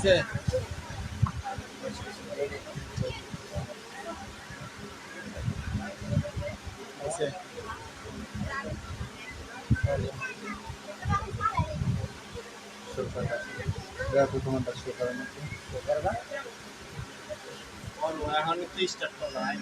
এখন তো স্টার্ট করলাম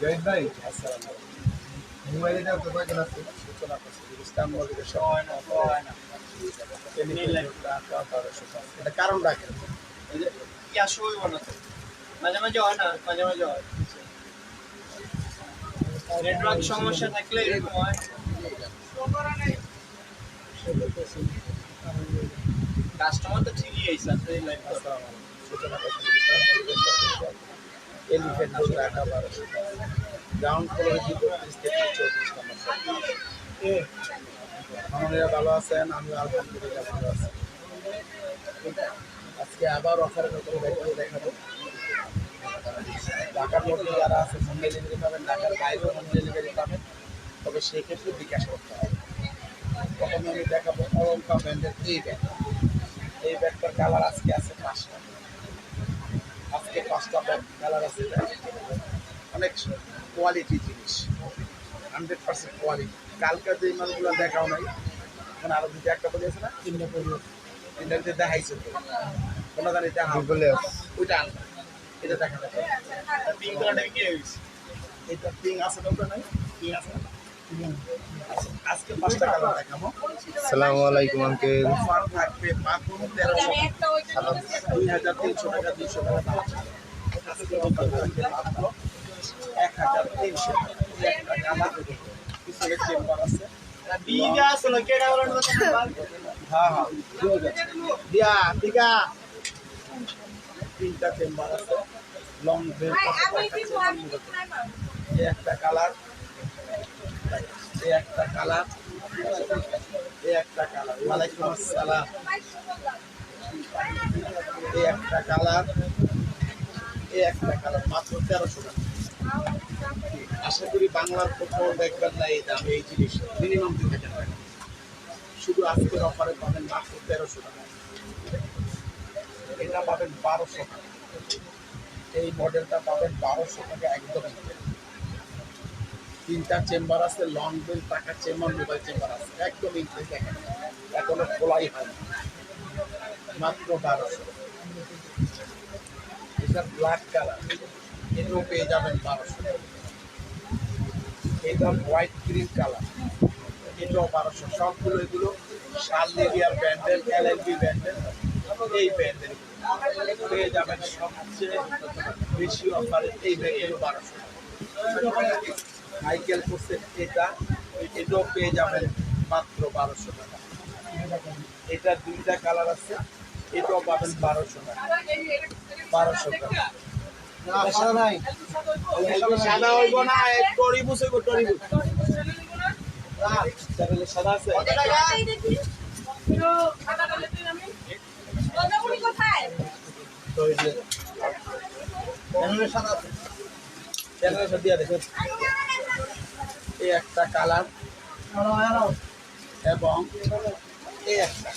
জয়েদ ভাই মোবাইলে দাও তো কয়জন আছে সূচনা করছে ইসলাম মসজিদের হয় না এটা কারণ রাখেন ইয়া সই বানাতে মাঝে মাঝে হয় না মাঝে মাঝে হয় নেটওয়ার্ক সমস্যা থাকলে এরকম হয় কাস্টমার তো ঠিকই আইছে আপনাদের লাইভ সূচনা করছে এলিফেন্ট আসলে 11 গ্রাউন্ড ফ্লোরে কি 32 থেকে 34 নম্বর আপনারা ভালো আছেন আমি আলহামদুলিল্লাহ ভালো আছি আজকে আবার অফারের উপরে দেখাবো ঢাকার মধ্যে যারা আছে হোম ডেলিভারি পাবেন ঢাকার বাইরেও হোম ডেলিভারি পাবেন তবে সেক্ষেত্রে বিকাশ করতে হবে প্রথমে আমি দেখাবো অলঙ্কা ব্র্যান্ডের এই ব্যাগটার কালার আজকে আছে 5টা আজকে 5টা ব্যাগ কালার আছে অনেক কোয়ালিটি জিনিস 100% কোয়ালিটি কালকে যে মালগুলো দেখাও নাই এখন আরো দুটো একটা বলে আছে না তিনটা দেখাইছে তো কোনো জানি দেখা বলে ওইটা আনবে এটা দেখা যাবে পিঙ্ক কালারটা কি হয়েছে এটা পিঙ্ক আছে তো নাই পিঙ্ক আছে আজকে 5টা কালার দেখাবো আসসালামু আলাইকুম আঙ্কেল অফার থাকবে মাত্র 1300 টাকা 200 টাকা আজকে অফার থাকবে মাত্র 1300 একটা কালার পিছনে চেম্বার আছে বিগা আসলে কেডা বলেন তো হ্যাঁ হ্যাঁ দিয়া দিগা তিনটা চেম্বার আছে লং বেল একটা কালার একটা কালার একটা কালার ওয়ালাইকুম আসসালাম একটা কালার একটা কালার মাত্র 1300 টাকা আশা করি বাংলার কোথাও দেখবেন না এই দাম এই জিনিস মিনিমাম 2000 টাকা শুধু আজকের অফারে পাবেন মাত্র 1300 টাকা এটা পাবেন 1200 টাকা এই মডেলটা পাবেন 1200 টাকা একদম তিনটা চেম্বার আছে লং বেল টাকা চেম্বার মোবাইল চেম্বার আছে একদম ইনফ্রি দেখেন এখনো খোলাই হয় মাত্র 1200 এটা ব্ল্যাক কালার এটাও পেয়ে যাবেন 1200 এটা হোয়াইট গ্রিন কালার এটাও 1200 সবগুলো এগুলো শার্লেরিয়ার ব্র্যান্ডের এলএলবি ব্র্যান্ডের এই ব্র্যান্ডের পেয়ে যাবেন সবচেয়ে বেশি অফারে এই ব্যাগগুলো 1200 মাইকেল কোর্সের এটাও পেয়ে যাবেন মাত্র 1200 টাকা এটা দুইটা কালার আছে এটাও পাবেন 1200 টাকা 1200 টাকা সাদা হইব না টরিবুস হইব টরিবুস সাদা আছে এই একটা কালার এবং এই একটা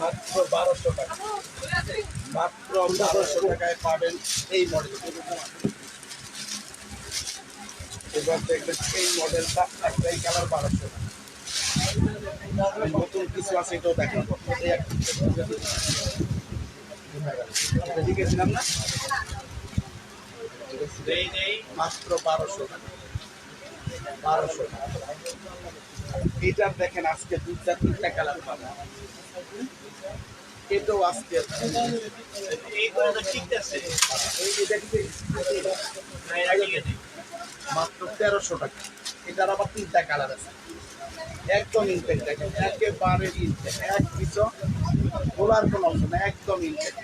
মাত্র 1200 টাকা মাত্র 1200 টাকায় পাবেন এই মডেল এবার দেখবেন এই মডেলটা একটাই কালার 1200 টাকা নতুন কিছু আছে এটাও দেখাবো লিখেছিলাম না মাত্র 1200 টাকা 1200 টাকা। এটার দেখেন আজকে 2-3টা কালার পাবেন। এটাও আজকে এইগুলো তো ঠিক আছে। এটা কিন্তু মাত্র 1300 টাকা। এটার আবার 3টা কালার আছে। একদম ইনটেক দেখেন, একেবারে ইনটেক, এক পিছন বলার কোনো অপশন না, একদম ইনটেক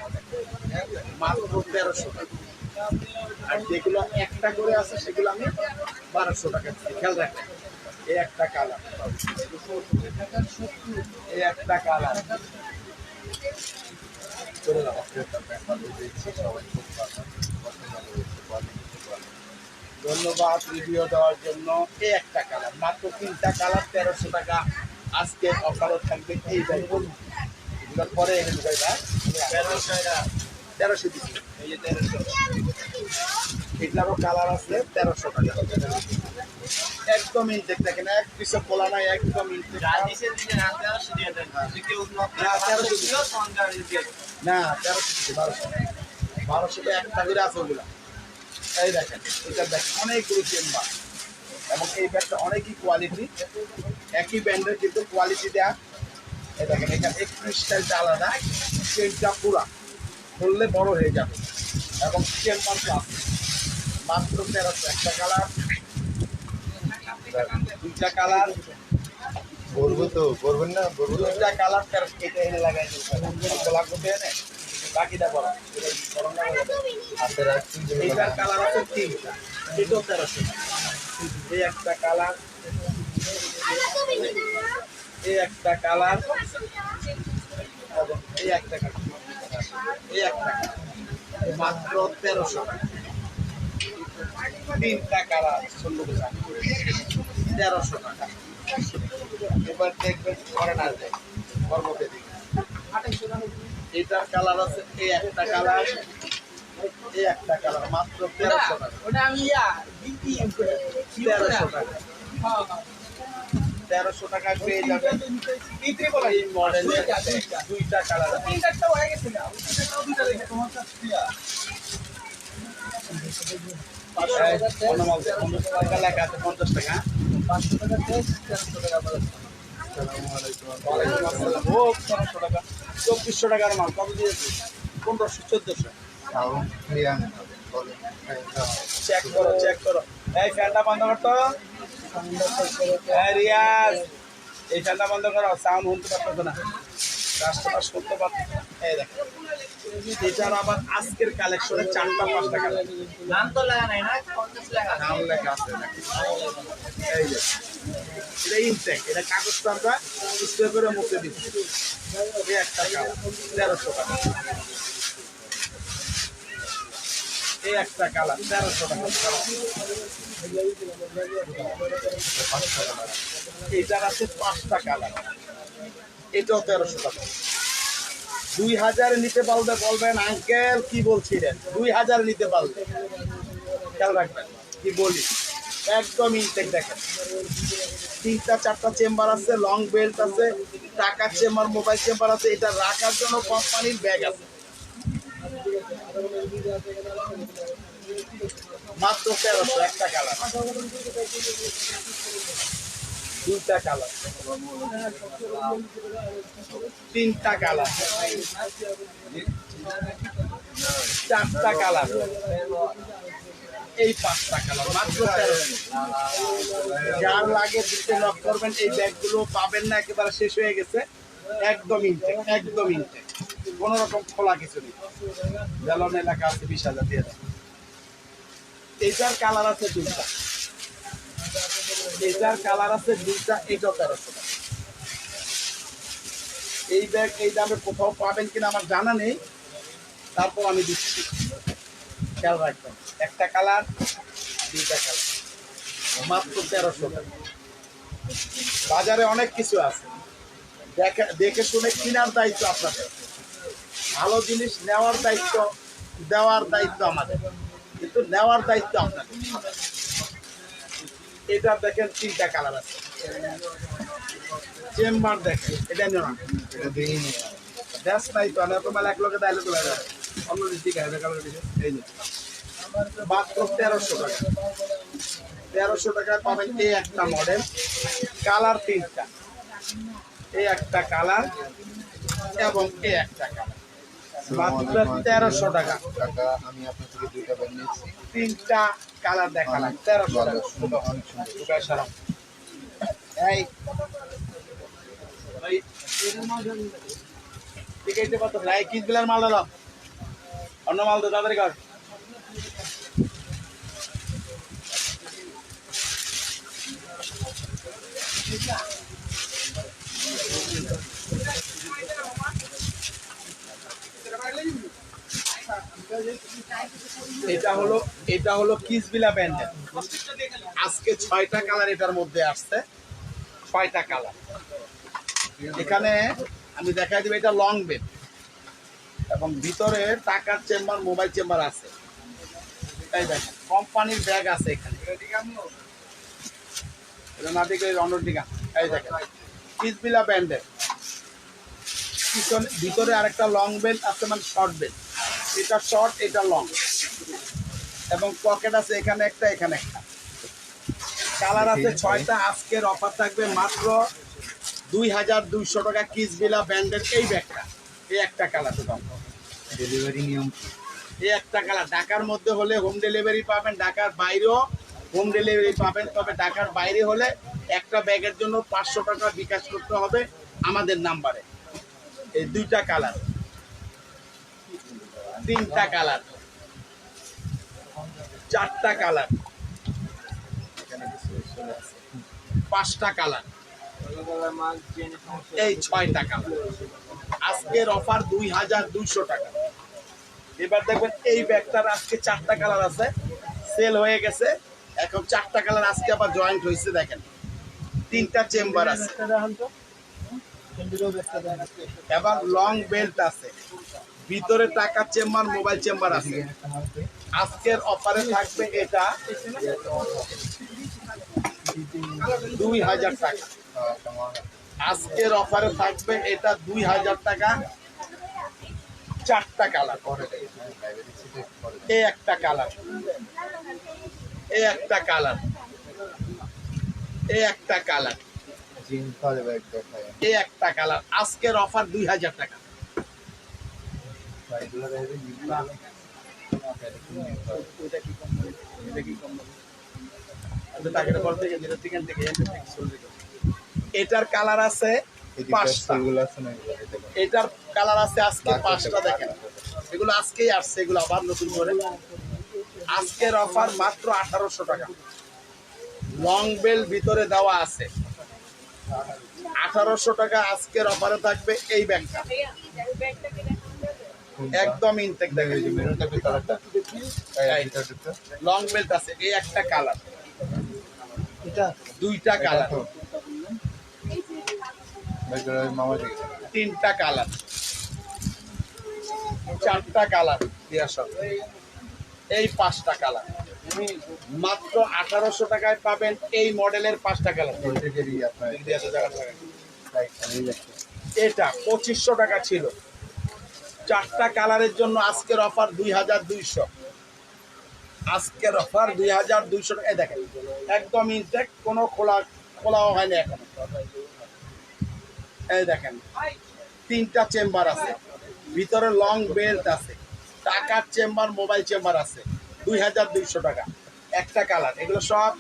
মাত্র 1300 টাকা। আর যেগুলো একটা করে আছে সেগুলো আমি 1200 টাকা দিচ্ছি। খেয়াল রাখেন, এই একটা কালার, এই একটা কালার ধন্যবাদ রিভিউ দেওয়ার জন্য। এই একটা কালার মাত্র 3টা কালার 1300 টাকা। আজকে অফারও থাকবে এই ব্যাগগুলো পরে এনে দেবে ভাই 1300 দিচ্ছি। এই যে 1300 এটারও কালার আছে 1300 টাকা। একদম ইনটেক দেখেন, এক পিসে খোলা নাই, একদম ইনটেক। যা দিছে দিছে না 1300 দিয়ে দেন। যদি কেউ না, 1300 দিও সংখ্যা দিয়ে দেন। না 1300 দিচ্ছি, 1200 একটা করে আছে ওগুলা। এই দেখেন, এটা দেখেন অনেকগুলো চেম্বার এবং এই ব্যাগটা অনেকই কোয়ালিটি, একই ব্র্যান্ডের কিন্তু কোয়ালিটি দেয়া। এই দেখেন এখানে একটু স্টাইলটা আলাদা, চেনটা পুরা ধরলে বড় হয়ে যাবে এবং চেম্বার প্লাস মাত্র 1300। একটা কালার, 2টা কালার, বলবো তো করবেন না, বলবো না। 2টা কালার 1300। এটা এনে লাগাই দেবো লাগবে এনে বাকিটা বড় এটা গরম না হয়ে যাবে। হাতে রাখছি এইটার কালার আছে 3টা, এটাও 1300। এই একটা কালার, এই একটা কালার এবং এই একটা কালার, এই একটা কালার মাত্র 1300 টাকা। 3টা কালার 1300 টাকা। এবার দেখবেন পরে না যায় পরবর্তী দিকে। এটার কালার আছে এই একটা কালার, এই একটা কালার মাত্র 1300 টাকা। ওটা আমি বিক্রি করে 1300 টাকা, 1300 টাকা পেয়ে যাবেন বিক্রি করে এই মডেলের 2টা কালার আছে। তিনটা হয়ে গেছে না ওটা দুটো রেখে তোমার কাছে দিয়া লেখা আছে 50 টাকা। 500 টাকা দেয় 400 টাকা বলে ওয়ালাইকুম আসসালাম। ও 1300 টাকা, 2400 টাকার মাল কত দিয়েছি? 1500, 1400। সাউন্ড ক্লিয়ার বলেন। চেক করো, চেক করো। এই ফ্যানটা বন্ধ করতো। রিয়াজ, এই ফ্যানটা বন্ধ করো, সাউন্ড শুনতে পারতো না, কাস্টমার শুনতে পারতো। এই দেখো, এটার আবার আজকের কালেকশনে 4টা-5টা কালার নাম তো লাগা নাই না 50 টাকা নাম লেখা আছে নাকি? এই যে এটা ইনটেক, এটা কাগজটা আমরা স্প্রে করে মুছে দিচ্ছি। এই একটা কালার 1300 টাকা। এই একটা কালার 1300 টাকা। এটার আছে 5টা কালার, এটাও 1300 টাকা। 2000 নিতে পারলে বলবেন আঙ্কেল কি বলছিলেন, 2000 নিতে পারলে খেয়াল রাখবেন কি বলি। একদম ইনটেক দেখেন, 3টা-4টা চেম্বার আছে, লং বেল্ট আছে, টাকার চেম্বার, মোবাইল চেম্বার আছে। এটা রাখার জন্য কোম্পানির ব্যাগ আছে। মাত্র 1300। একটা কালার, 2টা কালার, 3টা কালার, 4টা কালার, এই 5টা কালার মাত্র 1300। যার লাগে দিতে লক করবেন। এই ব্যাগগুলো পাবেন না, একেবারে শেষ হয়ে গেছে। একদম ইনটেক, একদম ইনটেক, কোনো রকম খোলা কিছু নেই। বেলন এলাকা আছে 20,000 দিয়ে দেন। এইটার কালার আছে 2টা, এইটার কালার আছে 2টা, এটাও 1300 টাকা। এই ব্যাগ এই দামে কোথাও পাবেন কিনা আমার জানা নেই, তারপর আমি দিচ্ছি, খেয়াল রাখবেন। একটা কালার, 2টা কালার মাত্র 1300 টাকা। বাজারে অনেক কিছু আছে, দেখে শুনে কেনার দায়িত্ব আপনাদের, ভালো জিনিস নেওয়ার দায়িত্ব, দেওয়ার দায়িত্ব আমাদের, কিন্তু নেওয়ার দায়িত্ব আপনাদের। এটা দেখেন 3টা কালার আছে, চেম্বার দেখেন, এটা নিও না, এটা দেখিনি। ব্যাস নাই তো, তোমার এক লোকে দাইলে তো লাগে অন্য দিক থেকে কালার দিছে। এই যে মাত্র 1300 টাকা। 1300 টাকায় পাবেন এই একটা মডেল, কালার তিনটা, এই একটা কালার এবং এই একটা কালার, মাত্র 1300 টাকা। টাকা আমি আপনার থেকে দুইটা ব্যান্ড নিয়েছি। তিনটা কালার দেখালাম 1300 টাকা। অনেক সুন্দর। ঢুকায় সারাম। এই ভাই ঠিক আছে কত ভাই কিস বিলার মাল দাও, অন্য মাল দাও তাড়াতাড়ি কর। এটা হলো কিসবিলা ব্যান্ডের, আজকে 6টা কালার এটার মধ্যে আসছে, 6টা কালার। এখানে আমি দেখাই দিব, এটা লং বেড এবং ভিতরে টাকার চেম্বার, মোবাইল চেম্বার আছে। তাই দেখেন কোম্পানির ব্যাগ আছে এখানে, এটা না দিকে অন্যদিকে। এই দেখেন কিসবিলা ব্যান্ডের পিছনে, ভিতরে আরেকটা লং বেল্ট আছে, মানে শর্ট বেল্ট, এটা শর্ট এটা লং, এবং পকেট আছে এখানে একটা এখানে একটা। কালার আছে 6টা। আজকের অফার থাকবে মাত্র 2200 টাকা কিসবিলা ব্যান্ডের এই ব্যাগটা, এই একটা কালার। ডেলিভারি নিয়ম এই একটা কালার ঢাকার মধ্যে হলে হোম ডেলিভারি পাবেন, ঢাকার বাইরেও হোম ডেলিভারি পাবেন। তবে ঢাকার বাইরে হলে একটা ব্যাগের জন্য 500 টাকা বিকাশ করতে হবে আমাদের নাম্বারে। এই দুইটা কালার, তিনটা কালার, 4টা কালার, 5টা কালার, এই 6টা কালার। আজকের অফার 2200 টাকা। এবার দেখবেন এই ব্যাগটার আজকে 4টা কালার আছে, সেল হয়ে গেছে, এখন 4টা কালার আজকে আবার জয়েন্ট হয়েছে। দেখেন 3টা চেম্বার আছে, এবার লং বেল্ট আছে, ভিতরে টাকার চেম্বার, মোবাইল চেম্বার আছে। আজকের অফারে থাকবে এটা 2000 টাকা। আজকের অফারে থাকবে এটা 2000 টাকা, 4টা কালার, এই একটা কালার, এই একটা কালার, এই একটা কালার, এই একটা কালার। আজকের অফার 2000 টাকা। এটার কালার আছে 5টা, এটার কালার আছে আজকে 5টা। দেখেন এগুলো আজকেই আসছে, এগুলো আবার নতুন করে। আজকের অফার মাত্র 1800 টাকা। লং বেল ভিতরে দেওয়া আছে, 1800 টাকা। আজকের অফারে থাকবে এই ব্যাগটা, একদম ইনটেক। দেখেন লং বেল্ট আছে, এই একটা কালার, দুইটা কালার, তিনটা কালার, 4টা কালার, এই 5টা কালার। মাত্র 1800 টাকায় পাবেন এই মডেলের 5টা কালার। এটা 2500 টাকা ছিল, 4টা কালারের জন্য আজকের অফার 2200। আজকের অফার 2200 টাকা। দেখেন একদম ইনটেক, কোনো খোলাও হয়নি এখন। এই দেখেন 3টা চেম্বার আছে, ভিতরে লং বেল্ট আছে, টাকার চেম্বার, মোবাইল চেম্বার আছে। 2200 টাকা, একটা কালার। এগুলো সব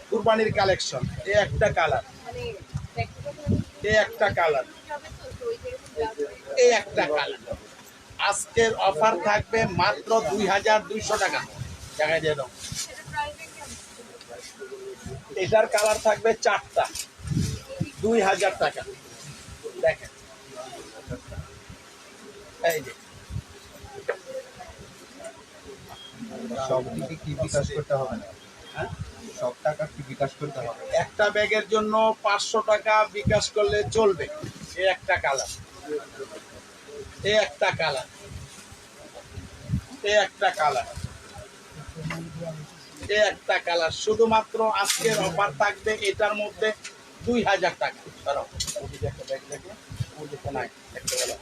কুরবানির কালেকশন। এই একটা কালার, এই একটা কালার, এই একটা কালার। আজকের অফার থাকবে মাত্র 2200 টাকা। দেখাই দিয়ে দাও, এটার কালার থাকবে 4টা, 2000 টাকা। দেখেন এই যে সব দিকে কি বিকাশ করতে হবে না? হ্যাঁ, সব টাকা কি বিকাশ করতে হবে? একটা ব্যাগের জন্য 500 টাকা বিকাশ করলে চলবে। এই একটা কালার, এই একটা কালার, এই একটা কালার, এই একটা কালার। শুধুমাত্র আজকের অফার থাকবে এটার মধ্যে 2000 টাকা। ধরো ওদিকে একটা ব্যাগ দেখো, ওদিকে নাই একটা কালার।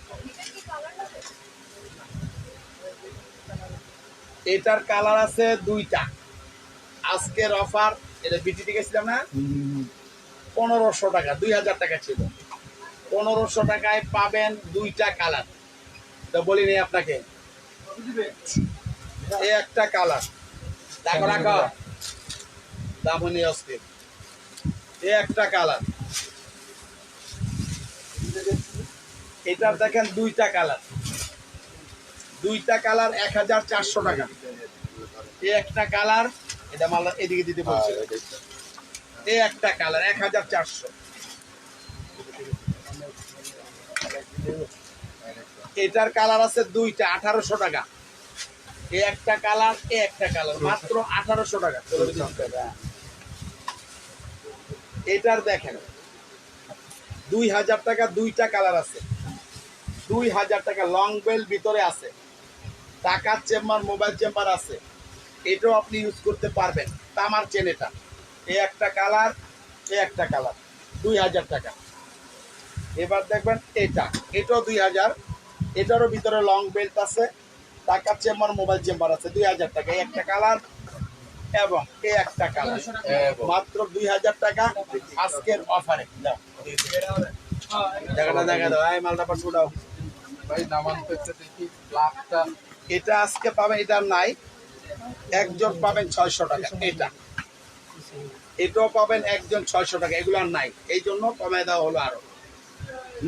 এটার কালার আছে 2টা। আজকের অফার এটা বিটিতে গেছিলাম না, 1500 টাকা, 2000 টাকা ছিল। 1500 টাকায় পাবেন দুইটা কালার। তো বলিনি আপনাকে, এই একটা কালার, রাখো রাখো, দামনি অস্থির, এই একটা কালার। এটার দেখেন দুইটা কালার, দুইটা কালার 1400 টাকা। এই একটা কালার, এটা মাল এদিকে দিতে বলছি, এই একটা কালার 1400। এটার কালার আছে দুইটা, 1800 টাকা। এই একটা কালার, এই একটা কালার, মাত্র 1800 টাকা। এটার দেখেন 2000 টাকা, দুইটা কালার আছে, 2000 টাকা। লং বেল ভিতরে আছে, টাকার চেম্বার, মোবাইল চেম্বার আছে, এটাও আপনি ইউজ করতে পারবেন। তামার চেন এটা, এই একটা কালার, এই একটা কালার, 2000 টাকা। এবার দেখবেন এটা, এটাও 2000, এটারও ভিতরে লং বেল্ট আছে, টাকার চেম্বার, মোবাইল চেম্বার আছে, 2000 টাকা। এই একটা কালার এবং এই একটা কালার, মাত্র 2000 টাকা আজকের অফারে। জায়গাটা দেখা দাও, এই মালটা পাঁচশো দাও ভাই নামান পেতে দেখি লাখটা এটা আজকে পাবেন, এটা নাই, একজন পাবেন 600 টাকা। এটা এটাও পাবেন একজন 600 টাকা, এগুলো আর নাই, এই জন্য কমে দেওয়া হলো, আরো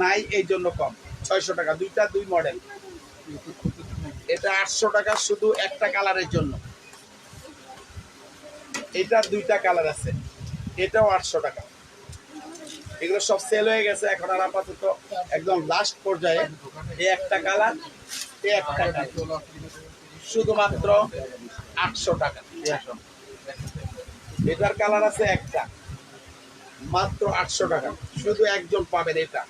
নাই এই জন্য কম, 600 টাকা। দুইটা, দুই মডেল। এটা 800 টাকা শুধু একটা কালারের জন্য। এটার দুইটা কালার আছে, এটাও 800 টাকা। এগুলো সব সেল হয়ে গেছে, এখন আর আপাতত একদম লাস্ট পর্যায়ে এই একটা কালার, এই একটা কালার, শুধুমাত্র 800 টাকা। এটার কালার আছে একটা, মাত্র 800 টাকা, শুধু একজন পাবেন। এটা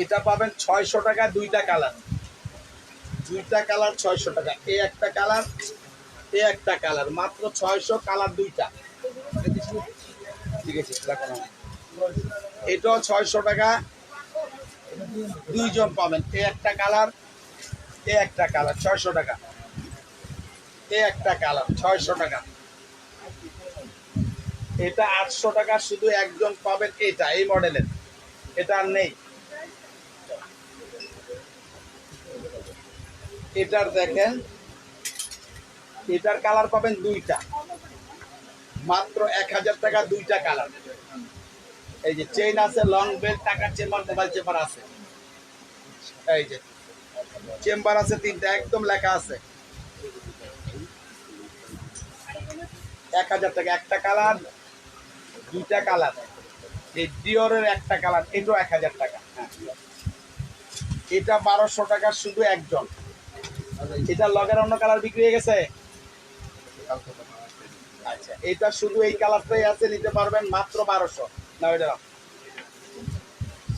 এটা পাবেন 600 টাকা, দুইটা কালার, দুইটা কালার 600 টাকা। এই একটা কালার, এই একটা কালার, মাত্র 600, কালার দুইটা। ঠিক আছে, রাখো না। এটাও 600 টাকা, দুইজন পাবেন। এই একটা কালার, এই একটা কালার, 600 টাকা। এই একটা কালার, 600 টাকা। এটা 800 টাকা, শুধু একজন পাবেন। এটা এই মডেলের, এটা আর নেই। এটার দেখেন, এটার কালার পাবেন দুইটা, মাত্র 1000 টাকা, দুইটা কালার। এই যে চেইন আছে, লং বেল, টাকার চেম্বার, মোবাইল চেম্বার আছে। এই যে চেম্বার আছে তিনটা, একদম লেখা আছে 1000 টাকা। একটা কালার, দুইটা কালার। এই ডিওরের একটা কালার, এটাও 1000 টাকা। হ্যাঁ, এটা 1200 টাকা, শুধু একজন। এটা লগের অন্য কালার বিক্রি হয়ে গেছে। আচ্ছা, এটা শুধু এই কালারটাই আছে, নিতে পারবেন মাত্র 1200। না ওইটা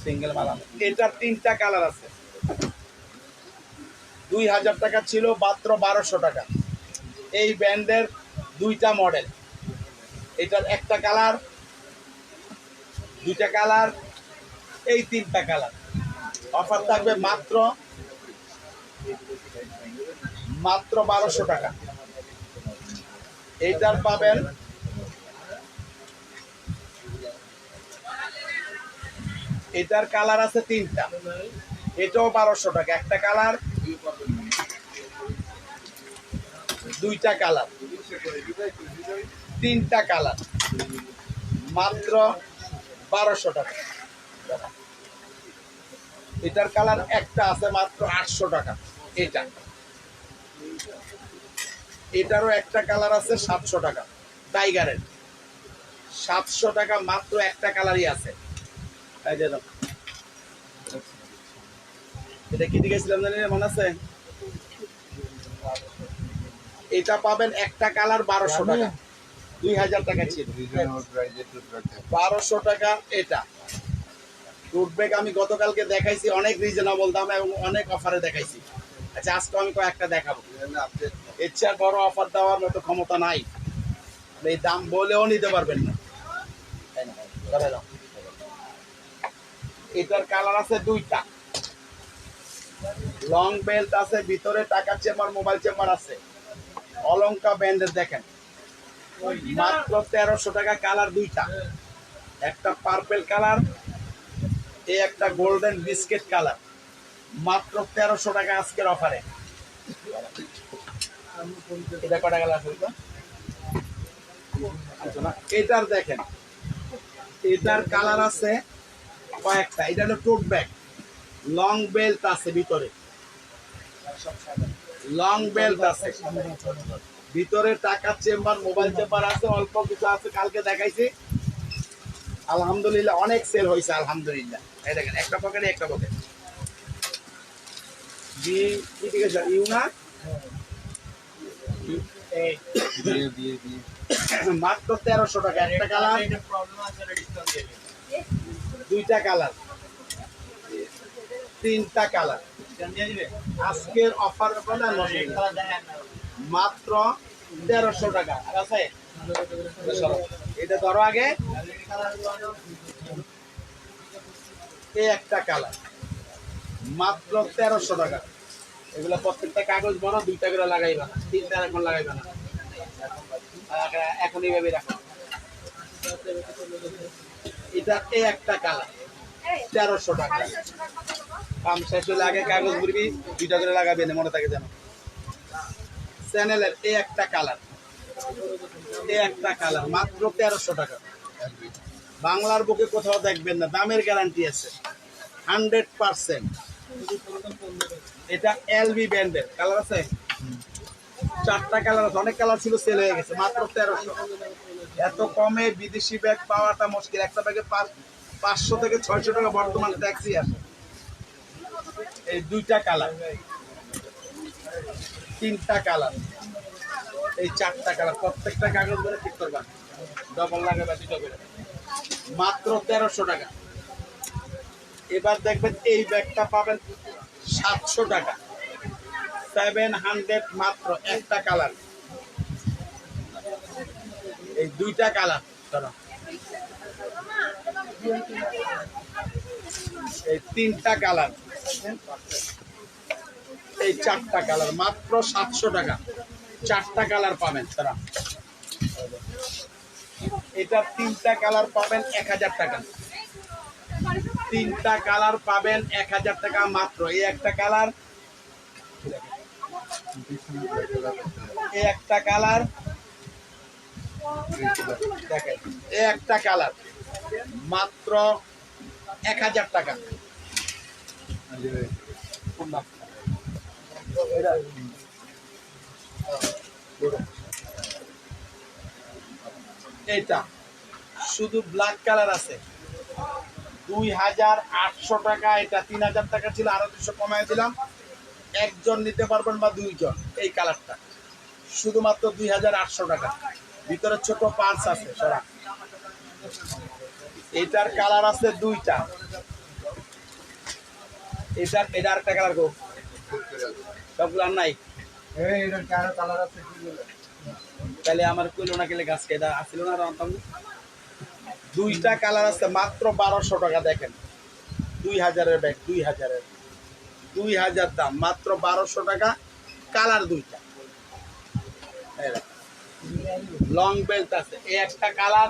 সিঙ্গেল মাল। এটার তিনটা কালার আছে, 2000 টাকা ছিল, মাত্র 1200 টাকা। এই ব্র্যান্ডের দুইটা মডেল, এটার একটা কালার, দুইটা কালার, এই তিনটা কালার। অফার থাকবে মাত্র 1200 টাকা। এইটার পাবেন, এটার কালার আছে তিনটা, এটাও 1200 টাকা। একটা কালার, দুইটা কালার, তিনটা কালার, মাত্র 1200 টাকা। এটার কালার একটা আছে, মাত্র 800 টাকা। এটা, এটারও একটা কালার আছে 700 টাকা, টাইগারের 700 টাকা, মাত্র একটা কালারই আছে। এই যে নাও। এটা কি দিয়েছিলাম জানি না, মনে আছে? এটা পাবেন একটা কালার 1200 টাকা, 2000 টাকা ছিল, 1200 টাকা। এটা টুট ব্যাগ আমি গতকালকে দেখাইছি অনেক রিজনেবল দাম এবং অনেক অফারে দেখাইছি। আচ্ছা, আজকে আমি কয়েকটা দেখাবো। এর চেয়ে বড় অফার দেওয়ার মতো ক্ষমতা নাই, এই দাম বলেও নিতে পারবেন না। এটার কালার আছে দুইটা, লং বেল্ট আছে, ভিতরে টাকার চেম্বার, মোবাইল চেম্বার আছে। অলংকা ব্র্যান্ডের দেখেন, মাত্র 1300 টাকা। কালার দুইটা, একটা পার্পল কালার, এই একটা গোল্ডেন বিস্কিট কালার, মাত্র 1300 টাকা আজকের অফারে। এটা কটা কালার আছে তো? আচ্ছা না, এটার দেখেন, এটার কালার আছে কয়েকটা। এটা হলো টোট ব্যাগ, লং বেল্ট আছে ভিতরে, লং বেল্ট আছে ভিতরে, টাকার চেম্বার, মোবাইল চেম্বার আছে, অল্প কিছু আছে, কালকে দেখাইছি। আলহামদুলিল্লাহ অনেক সেল হয়েছে আলহামদুলিল্লাহ। এই দেখেন, একটা পকেটে একটা পকেট জি। কি ঠিক আছে ইউনা, মাত্র 1300 টাকা। একটা কালার, প্রবলেম আছে, ডিসকাউন্ট দিয়ে দিন। দুইটা কালার, তিনটা কালার। ডিসকাউন্ট দিয়ে দিবে। আজকের অফার কালার দেখেন না। মাত্র 1300 টাকা। আর আছে এটা ধরো আগে, এই একটা কালার, মাত্র 1300 টাকা। এগুলো প্রত্যেকটা কাগজ বড়, দুইটা করে লাগাইবা না, তিনটা এখন লাগাইবা না, এখন এইভাবে রাখো। এটা এই একটা কালার 1300 টাকা। কাম শেষ হলে আগে কাগজ ঘুরবি, দুইটা করে লাগাবি না, মনে থাকে যেন। চ্যানেলের এই একটা কালার, এই একটা কালার, মাত্র 1300 টাকা। বাংলার বুকে কোথাও দেখবেন না, দামের গ্যারান্টি আছে 100%। এটা এলবি ব্র্যান্ডের কালার আছে, চারটা কালার আছে, অনেক কালার ছিল, সেল হয়ে গেছে, মাত্র 1300। এত কমে বিদেশি ব্যাগ পাওয়াটা মুশকিল। একটা ব্যাগে 500 থেকে 600 টাকা বর্তমান ট্যাক্সি আছে। এই দুইটা কালার, তিনটা কালার, এই চারটা কালার, প্রত্যেকটা কাগজ করে ঠিক করবা, ডবল লাগাবে দুটো করে, মাত্র 1300 টাকা। এবার দেখবেন এই ব্যাগটা পাবেন 700 টাকা, 700, মাত্র একটা কালার, এই দুইটা কালার, ধরো এই তিনটা কালার, এই চারটা কালার, মাত্র 700 টাকা। চারটা কালার পাবেন তারা। এটা তিনটা কালার পাবেন 1000 টাকা, তিনটা কালার পাবেন 1000 টাকা মাত্র। এই একটা কালার, এই একটা কালার দেখেন, এই একটা কালার, মাত্র 1000 টাকা। এটা শুধু ব্ল্যাক কালার আছে, 2800 টাকা। এটা 3000 টাকা ছিল, আরো 200 কমায় দিলাম। একজন নিতে পারবেন বা দুইজন। এই কালারটা শুধুমাত্র 2800 টাকা। ভিতরে ছোট পার্স আছে সরা। এটার কালার আছে দুইটা, এটার এটা আরেকটা কালার গো, সবগুলো আর নাই। কালার আছে কি বলে? তাহলে আমার কইলো না গেলে গাছ কেদা আসিল না রান্তাম। দুইটা কালার আছে, মাত্র 1200 টাকা। দেখেন 2000-এর ব্যাগ, 2000 দাম, মাত্র 1200 টাকা। কালার দুইটা, লং বেল্ট আছে, এই একটা কালার,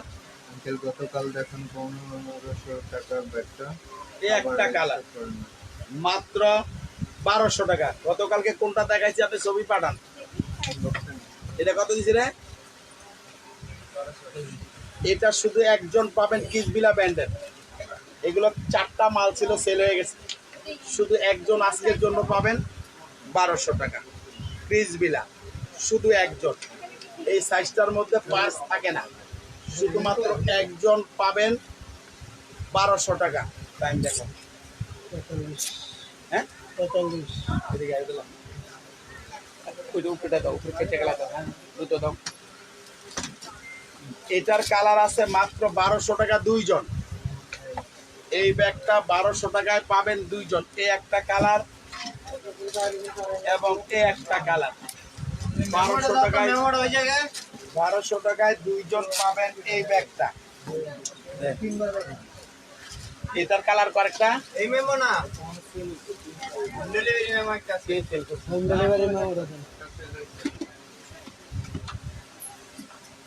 আঙ্কেল গতকাল দেখেন 1500 টাকা ব্যাগটা, এই একটা কালার, মাত্র 1200 টাকা। গতকালকে কোনটা দেখাইছি আপনি ছবি পাঠান। এটা কত দিছি রে? এটা শুধু একজন পাবেন, কিসবিলা ব্র্যান্ডের। এগুলো চারটা মাল ছিল, সেল হয়ে গেছে। শুধু একজন আজকের জন্য পাবেন 1200 টাকা, কিসবিলা, শুধু একজন। এই সাইজটার মধ্যে পার্স থাকে না, শুধুমাত্র একজন পাবেন 1200 টাকা। টাইম দেখো, হ্যাঁ 45, এদিকে আয় দিলাম। ওইটা উপরে দাও, উপরে কেটে গেলা দাও, হ্যাঁ দুটো দাও। এটার কালার আছে মাত্র 1200 টাকা, দুইজন। এই ব্যাগটা 1200 টাকায় পাবেন দুইজন। এই একটা কালার এবং এই একটা কালার, 1200 টাকায়, 1200 টাকায় দুইজন পাবেন এই ব্যাগটা। এটার কালার কয়েকটা, এই মেমো না ডেলিভারি ম্যাম একটা আছে হোম ডেলিভারি মাও দেখেন।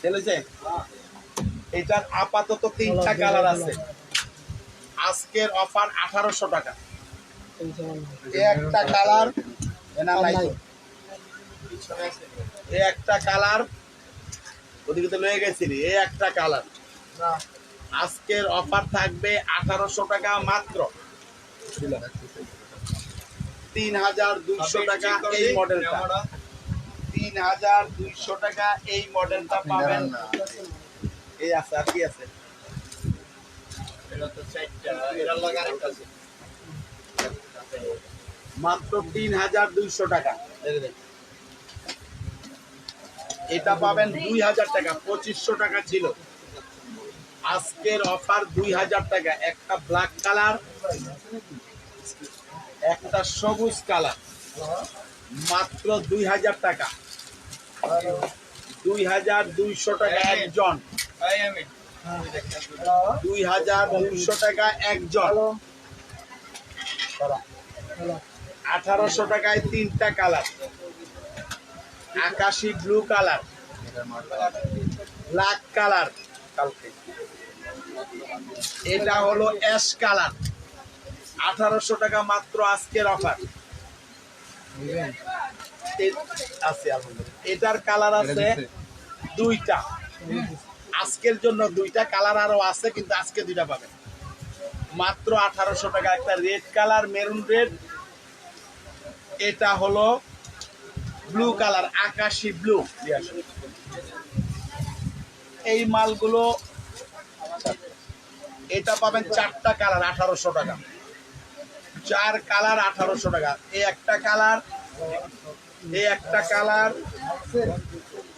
চলেছে এটার আপাতত তিনটা কালার আছে। আজকের অফার 1800 টাকা। এ একটা কালার না নাই তো। পিছনে আছে এ একটা কালার ওদিকে তো লয়ে গেছিলি। এ একটা কালার না আজকের অফার থাকবে 1800 টাকা মাত্র। 3200 টাকা এই মডেলটা। 3200 টাকা এই মডেলটা পাবেন। এই আছে আর কি আছে? এটা তো চারটা এর লাগা আরেকটা আছে মাত্র 3200 টাকা। এটা পাবেন 2000 টাকা। 2500 টাকা ছিল। আজকের অফার 2000 টাকা। একটা ব্ল্যাক কালার, একটা সবুজ কালার, মাত্র 2000 টাকা। 2200 টাকা একজন। এই আমি 2200 টাকা একজন। 1800 টাকায় তিনটা কালার। আকাশি ব্লু কালার, ব্ল্যাক কালার, এটা হলো অ্যাশ কালার। 1800 টাকা মাত্র আজকের অফার। আছে আলহামদুলিল্লাহ। এটার কালার আছে দুইটা। আজকের জন্য দুইটা কালার আরো আছে, কিন্তু আজকে দুইটা পাবেন মাত্র 1800 টাকা। একটা রেড কালার, মেরুন রেড। এটা হলো ব্লু কালার, আকাশি ব্লু। এই মালগুলো এটা পাবেন চারটা কালার 1800 টাকা। 4 কালার 1800 টাকা। এই একটা কালার, এই একটা কালার,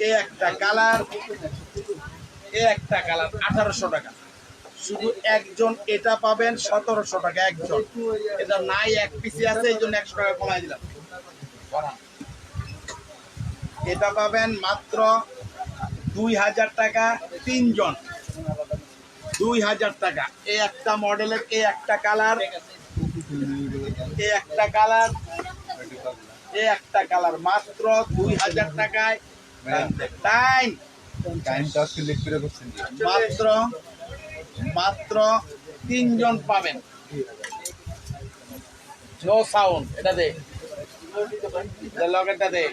এই একটা কালার, এই একটা কালার 1800 টাকা। শুধু একজন এটা পাবেন 1700 টাকা একজন। এটা নাই, এক পিসি আছে, এই জন্য 100 টাকা কমাই দিলাম। এটা পাবেন মাত্র 2000 টাকা তিনজন। 2000 টাকা। এই একটা মডেলের, এই একটা কালার, এই একটা কালার, এই একটা কালার মাত্র 2000 টাকায়। টাইম মাত্র মাত্র তিনজন পাবেন। No sound. এটা দে, লগেরটা দে,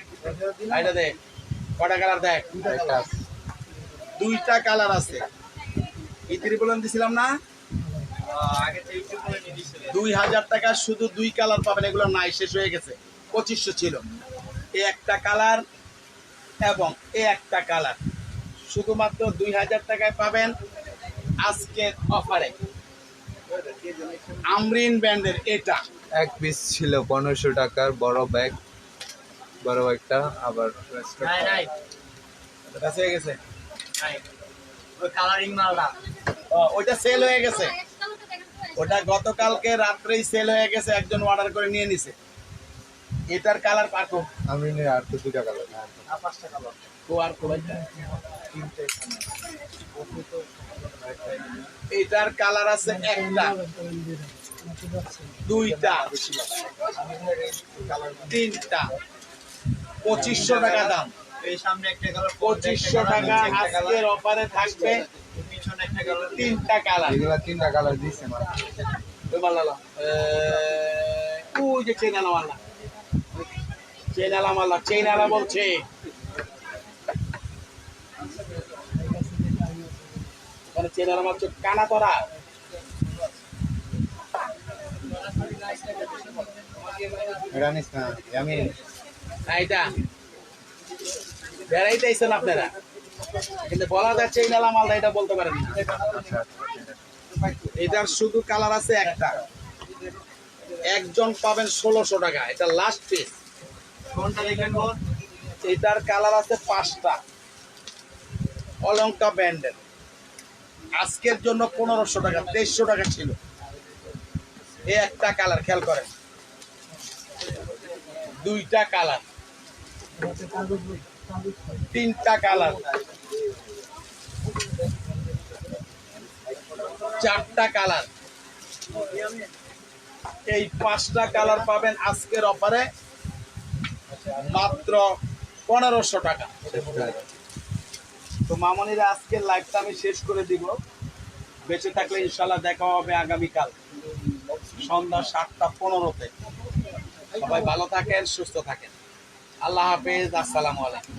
এটা দে। কটা কালার দেখ? দুইটা কালার আছে। ইতিরি বলেন দিছিলাম না? আগে থেকে একটু করে নিয়ে দিছিল 2000 টাকা শুধু দুই কালার পাবেন। এগুলো নাই, শেষ হয়ে গেছে। 2500 ছিল। এই একটা কালার এবং এই একটা কালার শুধুমাত্র 2000 টাকায় পাবেন আজকের অফারে। আমরিন ব্র্যান্ডের এটা এক পিস ছিল 1500 টাকার বড় ব্যাগ, বড় একটা আবার নাই নাই কাছে হয়ে গেছে। নাই ওই কালারিং মালটা ওইটা সেল হয়ে গেছে। ওটা গতকালকে রাত্রেই সেল হয়ে গেছে। একজন অর্ডার করে নিয়ে নিছে। এটার কালার পাকো আমি আর তো 2 টাকা লাগে। আর 5 টাকা লস ও আর কোবাইটা। এটার কালার আছে একটা, দুইটা, তিনটা। 2500 টাকা দাম। এই সামনে একটা কালার 2500 টাকা আজকের অফারে থাকবে। পিছনে একটা কালার তিনটা কালার। এগুলা 3টা কালার দিছে মাত্র। ওই যে চেনালা মাল্লা, চেনালা মাল্লা, চেনালা বলছে। চেনালা মাল কানা তোরা। এটা নিস না আমি এইটা বেড়াইতেছেন আপনারা, কিন্তু বলা যাচ্ছে এই নালা মালটা, এটা বলতে পারেন না। আচ্ছা এটার শুধু কালার আছে একটা। একজন পাবেন 1600 টাকা। এটা লাস্ট পিস। কোনটা দেখেন কোন এটার কালার আছে 5টা। অলঙ্কা ব্র্যান্ডের। আজকের জন্য 1500 টাকা। 2300 টাকা ছিল। এই একটা কালার খেয়াল করেন। দুইটা কালার, তিনটা কালার, চারটা কালার, এই 5টা কালার পাবেন আজকের অফারে মাত্র 1500 টাকা। তো মামনিরা আজকের লাইভটা আমি শেষ করে দিব। বেঁচে থাকলে ইনশাল্লাহ দেখা হবে আগামীকাল সন্ধ্যা 7:15-তে। সবাই ভালো থাকেন, সুস্থ থাকেন। আল্লাহ হাফেজ, আসসালামু আলাইকুম।